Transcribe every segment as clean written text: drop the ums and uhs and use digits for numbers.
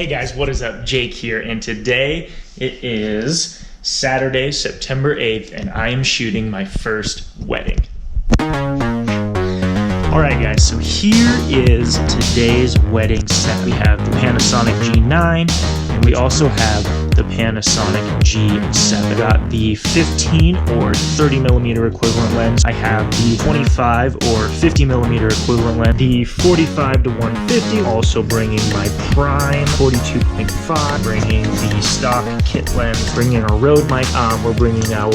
Hey guys, what is up? Jake here, and today it is Saturday, September 8th, and I am shooting my first wedding. Alright guys, so here is today's wedding set. We have the Panasonic G9, and we also have the Panasonic G7. I got the 15 or 30mm equivalent lens. I have the 25 or 50mm equivalent lens. The 45 to 150, also bringing my prime 42.5, bringing the stock kit lens, bringing our Rode mic, we're bringing our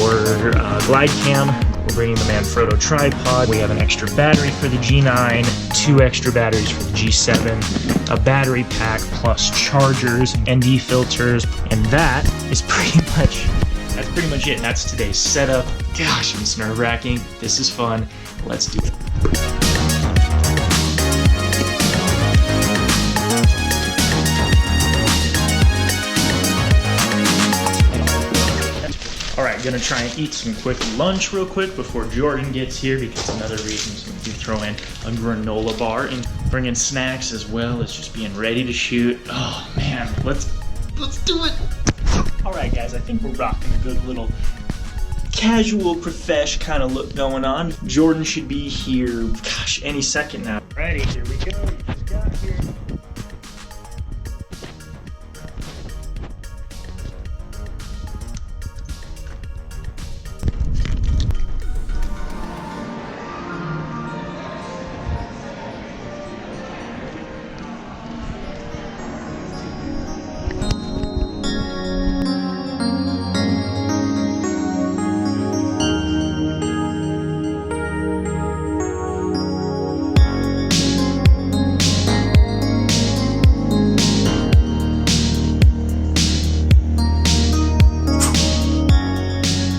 glide cam. We're bringing the Manfrotto tripod. We have an extra battery for the G9, 2 extra batteries for the G7, a battery pack plus chargers, ND filters, and that's pretty much it. That's today's setup. Gosh, it's nerve-wracking. This is fun. Let's do it. Alright, gonna try and eat some quick lunch real quick before Jordan gets here, because another reason is gonna be throwing a granola bar and bringing snacks as well as just being ready to shoot. Oh man, let's do it! Alright guys, I think we're rocking a good little casual profesh kind of look going on. Jordan should be here, gosh, any second now. Ready, here we go. You just got here.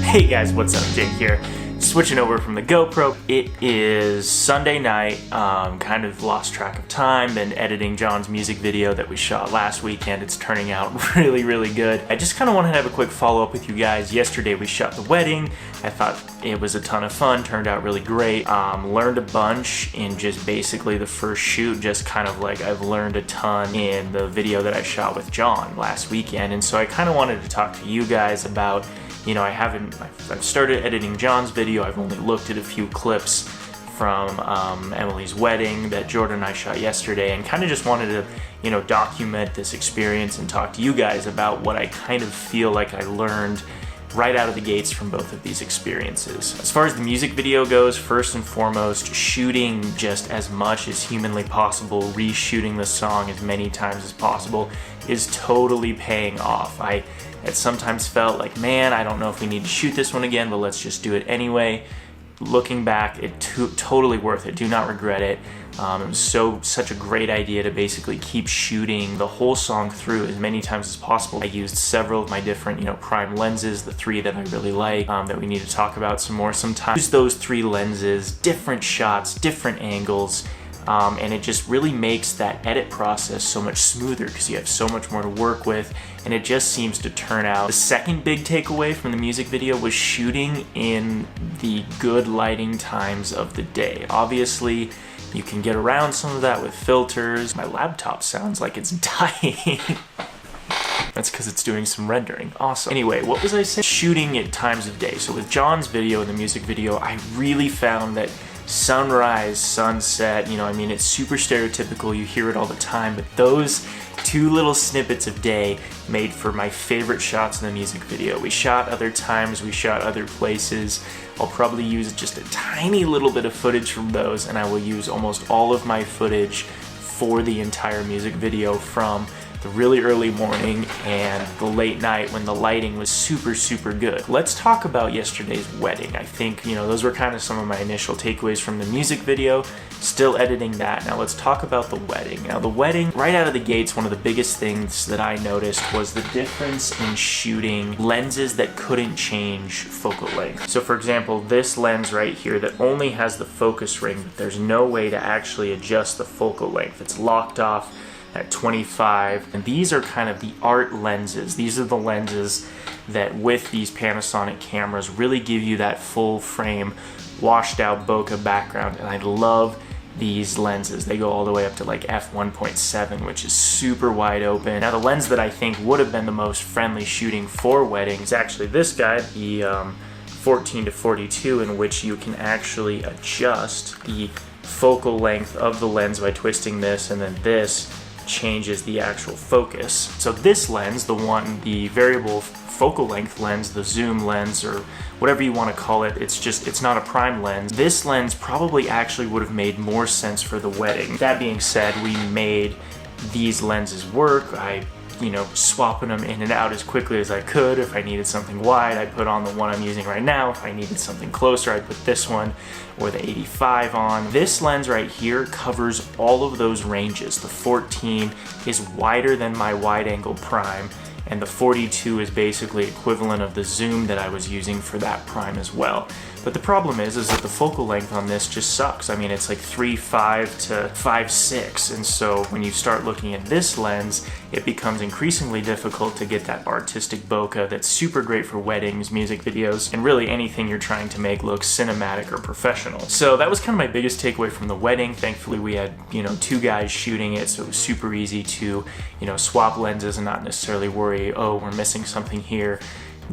Hey guys, what's up? Jake here. Switching over from the GoPro. It is Sunday night, kind of lost track of time. Been editing John's music video that we shot last weekend. It's turning out really good. I just kind of wanted to have a quick follow-up with you guys. Yesterday we shot the wedding. I thought it was a ton of fun, turned out really great. Learned a bunch in just basically the first shoot, just kind of like I've learned a ton in the video that I shot with John last weekend. And so I kind of wanted to talk to you guys about, you know, I've started editing John's video. I've only looked at a few clips from Emily's wedding that Jordan and I shot yesterday, and kind of just wanted to, you know, document this experience and talk to you guys about what I kind of feel like I learned right out of the gates from both of these experiences. As far as the music video goes, first and foremost, shooting just as much as humanly possible, reshooting the song as many times as possible is totally paying off. I had sometimes felt like, man, I don't know if we need to shoot this one again, but let's just do it anyway. Looking back, totally worth it. Do not regret it. It was such a great idea to basically keep shooting the whole song through as many times as possible. I used several of my different, prime lenses, the 3 that I really like, that we need to talk about some more sometime. Use those 3 lenses, different shots, different angles, and it just really makes that edit process so much smoother because you have so much more to work with, and it just seems to turn out. The second big takeaway from the music video was shooting in the good lighting times of the day. Obviously, you can get around some of that with filters. My laptop sounds like it's dying. That's because it's doing some rendering. Awesome. Anyway, what was I saying? Shooting at times of day. So with John's video and the music video, I really found that sunrise, sunset, it's super stereotypical, you hear it all the time, but those 2 little snippets of day made for my favorite shots in the music video. We shot other times, we shot other places. I'll probably use just a tiny little bit of footage from those, and I will use almost all of my footage for the entire music video from the really early morning and the late night when the lighting was super good. Let's talk about yesterday's wedding. I think, those were kind of some of my initial takeaways from the music video. Still editing that. Now let's talk about the wedding. Now the wedding, right out of the gates, one of the biggest things that I noticed was the difference in shooting lenses that couldn't change focal length. So for example, this lens right here that only has the focus ring, but there's no way to actually adjust the focal length. It's locked off at 25, and these are kind of the art lenses. These are the lenses that with these Panasonic cameras really give you that full frame washed out bokeh background, and I love these lenses. They go all the way up to like f1.7, which is super wide open. Now the lens that I think would have been the most friendly shooting for weddings is actually this guy, the 14 to 42, in which you can actually adjust the focal length of the lens by twisting this, and then this changes the actual focus. So this lens, the variable focal length lens, the zoom lens, or whatever you want to call it, it's not a prime lens. This lens probably actually would have made more sense for the wedding. That being said, we made these lenses work. I swapping them in and out as quickly as I could. If I needed something wide, I put on the one I'm using right now. If I needed something closer, I'd put this one or the 85 on. This lens right here covers all of those ranges. The 14 is wider than my wide angle prime, and the 42 is basically equivalent of the zoom that I was using for that prime as well. But the problem is that the focal length on this just sucks. I mean, it's like 3.5 to 5.6, and so when you start looking at this lens, it becomes increasingly difficult to get that artistic bokeh that's super great for weddings, music videos, and really anything you're trying to make look cinematic or professional. So that was kind of my biggest takeaway from the wedding. Thankfully, we had, two guys shooting it, so it was super easy to, swap lenses and not necessarily worry, oh, we're missing something here.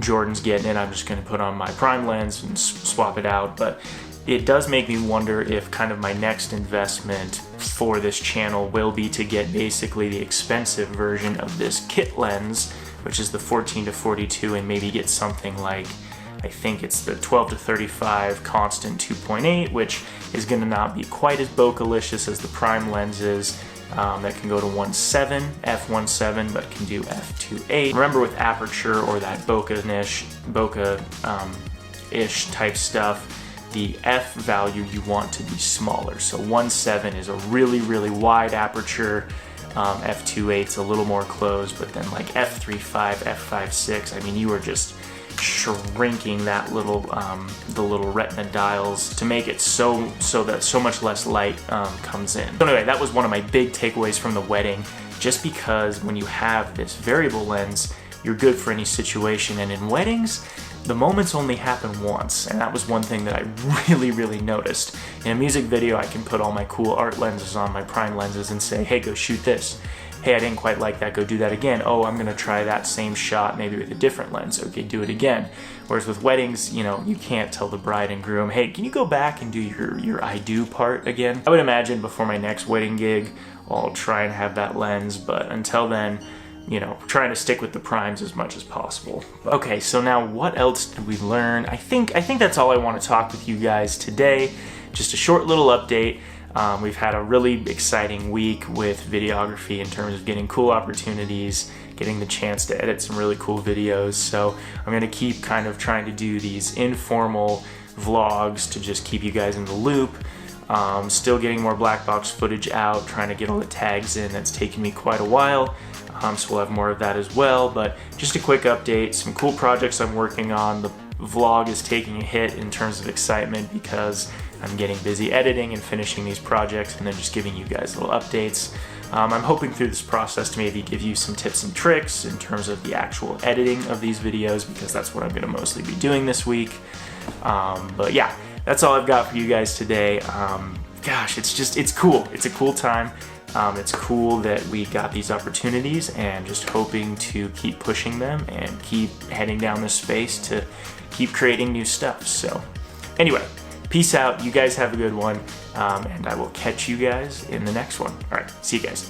Jordan's getting it, I'm just going to put on my prime lens and swap it out. But it does make me wonder if kind of my next investment for this channel will be to get basically the expensive version of this kit lens, which is the 14 to 42, and maybe get something like, I think it's the 12 to 35 constant 2.8, which is going to not be quite as bokeh-licious as the prime lenses. That can go to 1.7, f1.7, but can do f2.8. Remember, with aperture or that bokeh-ish type stuff, the f value you want to be smaller. So 1.7 is a really, really wide aperture. f2.8 is a little more closed, but then like f3.5, f5.6, I mean, you are just shrinking that little the little retina dials to make it so that so much less light comes in. So anyway, that was one of my big takeaways from the wedding, just because when you have this variable lens, you're good for any situation. And in weddings, the moments only happen once, and that was one thing that I really noticed. In a music video, I can put all my cool art lenses on, my prime lenses, and say, hey, go shoot this. Hey, I didn't quite like that, go do that again. Oh, I'm gonna try that same shot, maybe with a different lens. Okay, do it again. Whereas with weddings, you can't tell the bride and groom, hey, can you go back and do your I do part again? I would imagine before my next wedding gig, I'll try and have that lens, but until then, trying to stick with the primes as much as possible. Okay, so now what else did we learn? I think that's all I want to talk with you guys today. Just a short little update. We've had a really exciting week with videography in terms of getting cool opportunities, getting the chance to edit some really cool videos. So I'm going to keep kind of trying to do these informal vlogs to just keep you guys in the loop. Still getting more black box footage out, trying to get all the tags in. That's taken me quite a while. So we'll have more of that as well. But just a quick update, some cool projects I'm working on. The vlog is taking a hit in terms of excitement because I'm getting busy editing and finishing these projects and then just giving you guys little updates. I'm hoping through this process to maybe give you some tips and tricks in terms of the actual editing of these videos, because that's what I'm going to mostly be doing this week. But yeah, that's all I've got for you guys today. Gosh, it's cool. It's a cool time. It's cool that we got these opportunities, and just hoping to keep pushing them and keep heading down this space to keep creating new stuff. So anyway, peace out. You guys have a good one, and I will catch you guys in the next one. All right, see you guys.